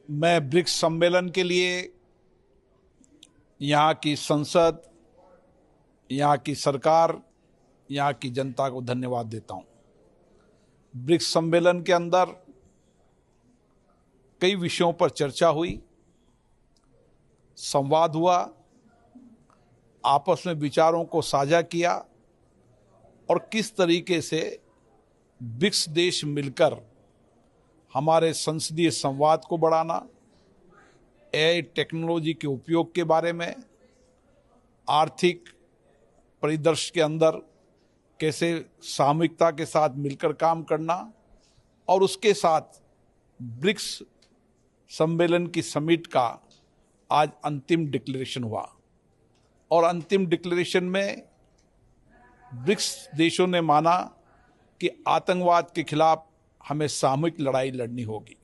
मैं ब्रिक्स सम्मेलन के लिए यहाँ की संसद, यहाँ की सरकार, यहाँ की जनता को धन्यवाद देता हूँ। ब्रिक्स सम्मेलन के अंदर कई विषयों पर चर्चा हुई, संवाद हुआ, आपस में विचारों को साझा किया और किस तरीके से ब्रिक्स देश मिलकर हमारे संसदीय संवाद को बढ़ाना, एआई टेक्नोलॉजी के उपयोग के बारे में, आर्थिक परिदृश्य के अंदर कैसे सामूहिकता के साथ मिलकर काम करना और उसके साथ ब्रिक्स सम्मेलन की समिट का आज अंतिम डिक्लेरेशन हुआ और अंतिम डिक्लेरेशन में ब्रिक्स देशों ने माना कि आतंकवाद के खिलाफ हमें सामूहिक लड़ाई लड़नी होगी।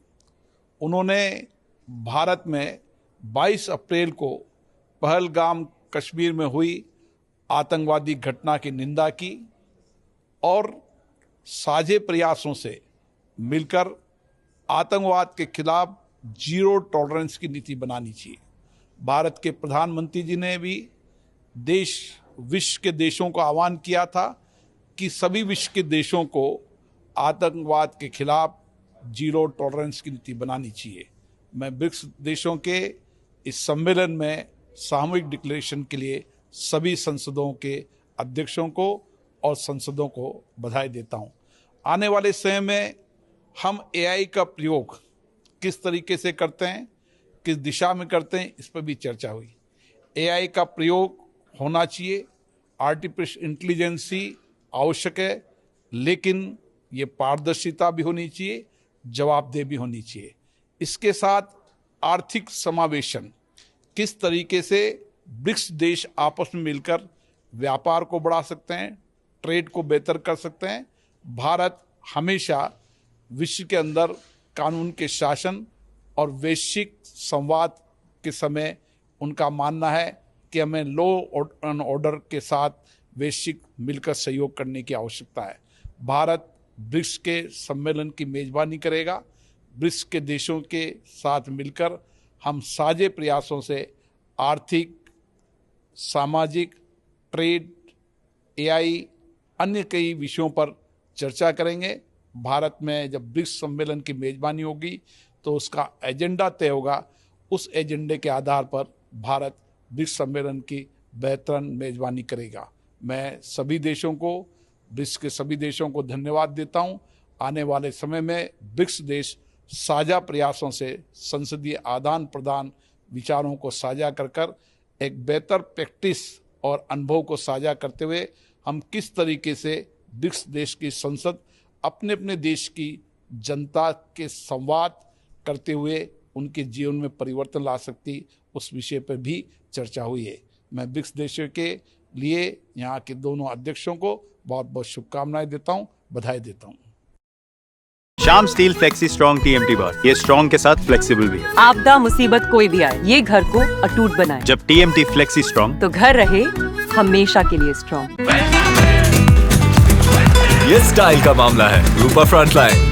उन्होंने भारत में 22 अप्रैल को पहलगाम कश्मीर में हुई आतंकवादी घटना की निंदा की और साझे प्रयासों से मिलकर आतंकवाद के खिलाफ जीरो टॉलरेंस की नीति बनानी चाहिए। भारत के प्रधानमंत्री जी ने भी विश्व के देशों को आह्वान किया था कि सभी विश्व के देशों को आतंकवाद के खिलाफ जीरो टॉलरेंस की नीति बनानी चाहिए। मैं ब्रिक्स देशों के इस सम्मेलन में सामूहिक डिक्लेरेशन के लिए सभी संसदों के अध्यक्षों को और संसदों को बधाई देता हूं। आने वाले समय में हम एआई का प्रयोग किस तरीके से करते हैं, किस दिशा में करते हैं, इस पर भी चर्चा हुई। एआई का प्रयोग होना चाहिए, आर्टिफिशियल इंटेलिजेंस आवश्यक है, लेकिन ये पारदर्शिता भी होनी चाहिए, जवाबदेही भी होनी चाहिए। इसके साथ आर्थिक समावेशन, किस तरीके से ब्रिक्स देश आपस में मिलकर व्यापार को बढ़ा सकते हैं, ट्रेड को बेहतर कर सकते हैं। भारत हमेशा विश्व के अंदर कानून के शासन और वैश्विक संवाद के समय उनका मानना है कि हमें लॉ एंड ऑर्डर के साथ वैश्विक मिलकर सहयोग करने की आवश्यकता है। भारत ब्रिक्स के सम्मेलन की मेजबानी करेगा। ब्रिक्स के देशों के साथ मिलकर हम साझे प्रयासों से आर्थिक, सामाजिक, ट्रेड, एआई, अन्य कई विषयों पर चर्चा करेंगे। भारत में जब ब्रिक्स सम्मेलन की मेजबानी होगी तो उसका एजेंडा तय होगा। उस एजेंडे के आधार पर भारत ब्रिक्स सम्मेलन की बेहतरीन मेजबानी करेगा। मैं सभी देशों को, ब्रिक्स के सभी देशों को धन्यवाद देता हूं। आने वाले समय में ब्रिक्स देश साझा प्रयासों से संसदीय आदान प्रदान, विचारों को साझा कर एक बेहतर प्रैक्टिस और अनुभव को साझा करते हुए हम किस तरीके से ब्रिक्स देश की संसद अपने अपने देश की जनता के संवाद करते हुए उनके जीवन में परिवर्तन ला सकती, उस विषय पर भी चर्चा हुई है। मैं ब्रिक्स देशों के लिए यहाँ के दोनों अध्यक्षों को बहुत बहुत शुभकामनाएं देता हूँ, बधाई देता हूँ। Shyam steel flexi strong TMT बार, ये स्ट्रॉन्ग के साथ फ्लेक्सिबल भी है। आपदा मुसीबत कोई भी आए, ये घर को अटूट बनाए। जब टीएमटी फ्लेक्सी स्ट्रॉन्ग, तो घर रहे हमेशा के लिए स्ट्रॉन्ग। ये स्टाइल का मामला है, रूपा फ्रंटलाइन।